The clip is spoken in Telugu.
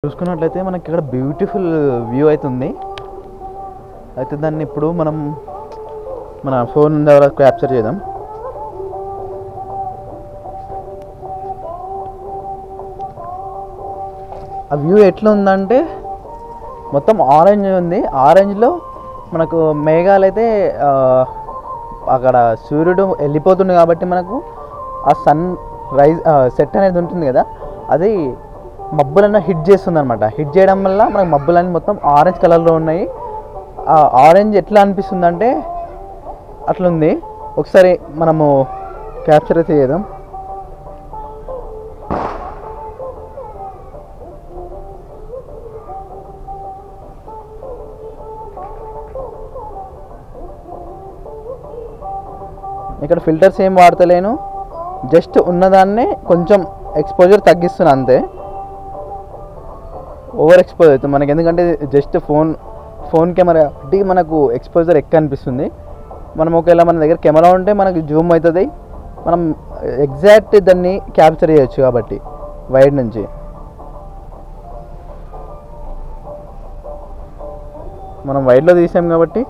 చూసుకున్నట్లయితే మనకి ఇక్కడ బ్యూటిఫుల్ వ్యూ అయితే ఉంది. అయితే దాన్ని ఇప్పుడు మనం మన ఫోన్ ద్వారా క్యాప్చర్ చేద్దాం. ఆ వ్యూ ఎట్లా ఉందంటే మొత్తం ఆరెంజ్ ఉంది. ఆరెంజ్లో మనకు మేఘాలు అయితే అక్కడ సూర్యుడు వెళ్ళిపోతుంది కాబట్టి మనకు ఆ సన్ రైజ్ సెట్ అనేది ఉంటుంది కదా, అది మబ్బులన్నీ హిట్ చేస్తుంది అనమాట. హిట్ చేయడం వల్ల మనకు మబ్బులన్నీ మొత్తం ఆరెంజ్ కలర్లో ఉన్నాయి. ఆ ఆరెంజ్ ఎట్లా అనిపిస్తుంది అంటే అట్లుంది. ఒకసారి మనము క్యాప్చర్ అయితే చేద్దాం. ఇక్కడ ఫిల్టర్స్ ఏం వాడతలేను, జస్ట్ ఉన్నదాన్నే కొంచెం ఎక్స్పోజర్ తగ్గిస్తున్నా అంతే. ఓవర్ ఎక్స్పోజ్ అవుతుంది మనకి, ఎందుకంటే జస్ట్ ఫోన్ కెమెరా కాబట్టి మనకు ఎక్స్పోజర్ ఎక్కువ అనిపిస్తుంది. మనం ఒకవేళ మన దగ్గర కెమెరా ఉంటే మనకి జూమ్ అవుతుంది, మనం ఎగ్జాక్ట్ దాన్ని క్యాప్చర్ చేయొచ్చు కాబట్టి వైడ్ నుంచి. మనం వైడ్లో తీసాం కాబట్టి